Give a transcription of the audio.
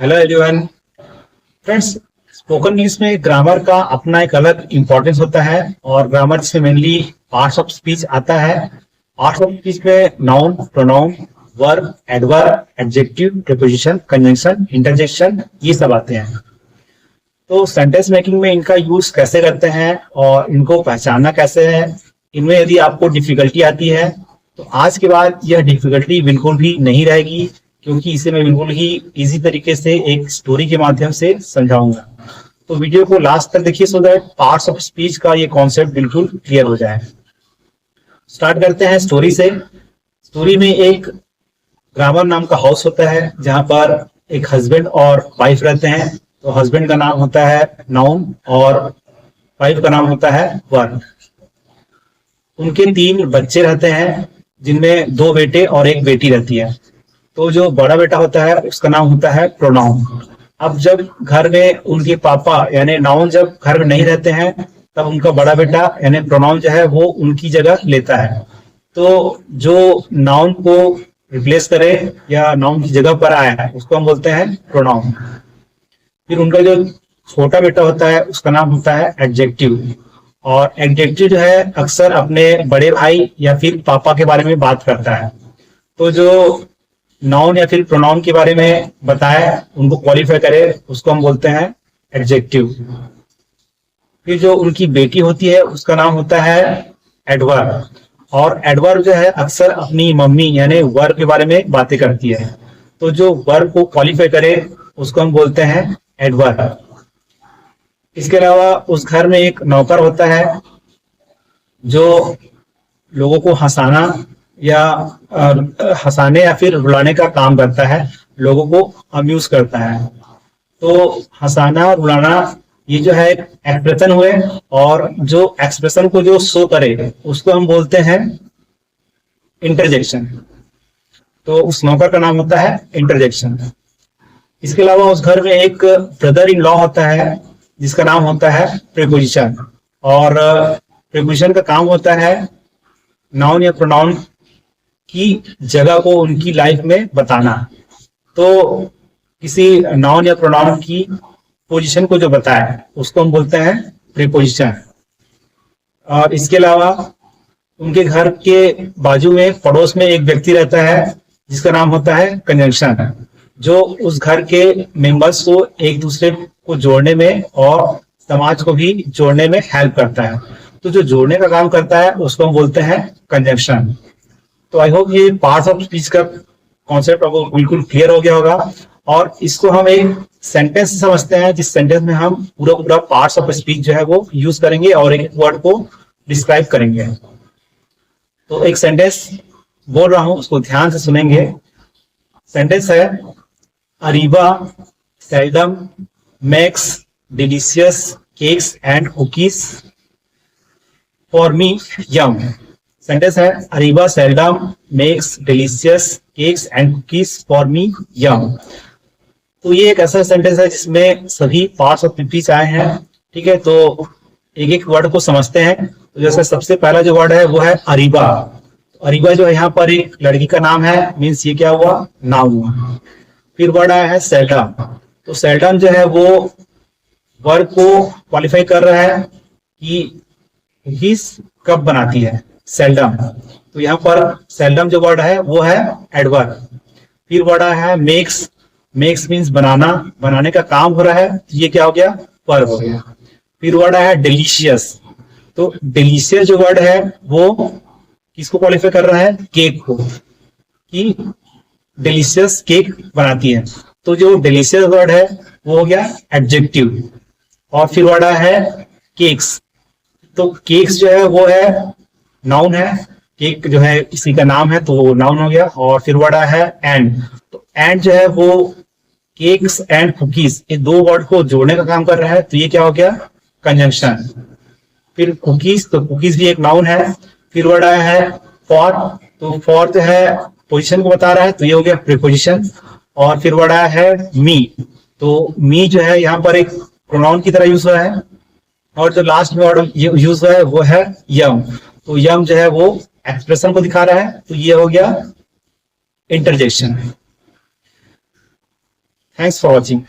Hello everyone friends. Spoken English में grammar का अपना एक अलग इंपॉर्टेंस होता है और ग्रामर से मेनली पार्ट्स ऑफ स्पीच आता है। पार्ट्स ऑफ स्पीच में noun, pronoun, verb, adverb, adjective, preposition, conjunction, interjection ये सब आते हैं। तो सेंटेंस मेकिंग में इनका यूज कैसे करते हैं और इनको पहचानना कैसे है, इनमें यदि आपको डिफिकल्टी आती है तो आज के बाद यह डिफिकल्टी बिल्कुल भी नहीं रहेगी, क्योंकि इसे मैं बिल्कुल ही इजी तरीके से एक स्टोरी के माध्यम से समझाऊंगा। तो वीडियो को लास्ट तक देखिए so that parts of speech का ये कॉन्सेप्ट बिल्कुल क्लियर हो जाए। स्टार्ट करते हैं स्टोरी से। स्टोरी में एक ग्रामर नाम का हाउस होता है जहां पर एक हस्बैंड और वाइफ रहते हैं। तो हस्बैंड का नाम होता है नाउन और वाइफ का नाम होता है वर्ब। उनके 3 बच्चे रहते हैं जिनमें 2 बेटे और 1 बेटी रहती है। तो जो बड़ा बेटा होता है उसका नाम होता है प्रोनाउन। अब जब घर में उनके पापा यानी नाउन जब घर में नहीं रहते हैं तब उनका बड़ा बेटा यानी प्रोनाउन जो है वो उनकी जगह लेता है। तो जो नाउन को रिप्लेस करे या नाउन की जगह पर आया है उसको हम बोलते हैं प्रोनाउन। फिर उनका जो छोटा बेटा होता है उसका नाम होता है एडजेक्टिव। और एडजेक्टिव जो है अक्सर अपने बड़े भाई या फिर पापा के बारे में बात करता है। तो जो नाउन या फिर प्रोनाउन के बारे में बताए उनको क्वालिफाई करे उसको हम बोलते हैं एडजेक्टिव। फिर जो उनकी बेटी होती है उसका नाम होता है एडवर्ब। और एडवर्ब जो है अक्सर अपनी मम्मी यानी वर्ब के बारे में बातें करती है। तो जो वर्ब को क्वालिफाई करे उसको हम बोलते हैं एडवर्ब। इसके अलावा उस घर में एक नौकर होता है जो लोगों को हंसाने या फिर रुलाने का काम करता है, लोगों को अम्यूज करता है। तो हंसाना और रुलाना ये जो है एक्सप्रेशन हुए, और जो एक्सप्रेशन को जो शो करे उसको हम बोलते हैं इंटरजेक्शन। तो उस नौकर का नाम होता है इंटरजेक्शन। इसके अलावा उस घर में एक ब्रदर इन लॉ होता है जिसका नाम होता है प्रीपोजिशन। और प्रीपोजिशन का काम होता है नाउन या प्रोनाउन की जगह को उनकी लाइफ में बताना। तो किसी नाउन या प्रोनाउन की पोजीशन को जो बताए उसको हम बोलते हैं प्रीपोजिशन। और इसके अलावा उनके घर के बाजू में पड़ोस में एक व्यक्ति रहता है जिसका नाम होता है कंजंक्शन, जो उस घर के मेंबर्स को एक दूसरे को जोड़ने में और समाज को भी जोड़ने में हेल्प करता है। तो जो जोड़ने का काम करता है उसको हम बोलते हैं कंजंक्शन। तो आई होप ये पार्ट्स ऑफ स्पीच का कॉन्सेप्ट आपको बिल्कुल क्लियर हो गया होगा। और इसको हम एक सेंटेंस से समझते हैं जिस सेंटेंस में हम पूरा पार्ट्स ऑफ स्पीच जो है वो यूज करेंगे और एक वर्ड को डिस्क्राइब करेंगे। तो एक सेंटेंस बोल रहा हूं, उसको ध्यान से सुनेंगे। सेंटेंस है Areeba seldom makes delicious cakes and cookies for me yum. Sentence है Areeba seldom makes delicious cakes and cookies for me yum. तो ये एक ऐसा सेंटेंस है जिसमें सभी पार्ट्स ऑफ स्पीच आए हैं। ठीक है, तो एक एक वर्ड को समझते हैं। तो जैसे सबसे पहला जो वर्ड है वो है अरीबा। अरीबा जो है यहाँ पर एक लड़की का नाम है, मीन्स ये क्या हुआ, नाउन हुआ। फिर वर्ड आया है सेल्डम। तो सेल्डम जो है वो वर्ड को क्वालिफाई कर रहा है कि कुकीज कब बनाती है, सेल्डम। तो यहाँ पर सेल्डम जो वर्ड है वो है एडवर्ब। फिर वर्ड आया है मेक्स। मेक्स मीन्स बनाना, बनाने का काम हो रहा है, तो ये क्या हो गया, वर्ब हो गया। फिर वर्ड आया है डिलीशियस। तो डिलीशियस जो वर्ड है वो किसको क्वालिफाई कर रहा है, केक को, कि डिलीशियस केक बनाती है। तो जो डिलीशियस वर्ड है वो हो गया एडजेक्टिव। और फिर वर्ड आया है केक्स। तो केक्स जो है वो है नाउन है, केक जो है इसी का नाम है तो वो नाउन हो गया। और फिर वर्ड आया है एंड। तो एंड जो है वो केक्स एंड कुकीज, ये 2 वर्ड को जोड़ने का काम कर रहा है, तो ये क्या हो गया, कंजंक्शन। फिर कुकीज, तो कुकीज भी एक नाउन है। फिर वर्ड आया है फॉर। तो फॉर जो है पोजीशन को बता रहा है, तो ये हो गया प्रीपोजिशन। और फिर वर्ड आया है मी। तो मी जो है यहाँ पर एक प्रोनाउन की तरह यूज हुआ है। और जो लास्ट में वर्ड यूज हुआ है वो है यम। तो यम जो है वो एक्सप्रेशन को दिखा रहा है, तो ये हो गया इंटरजेक्शन। Thanks for watching.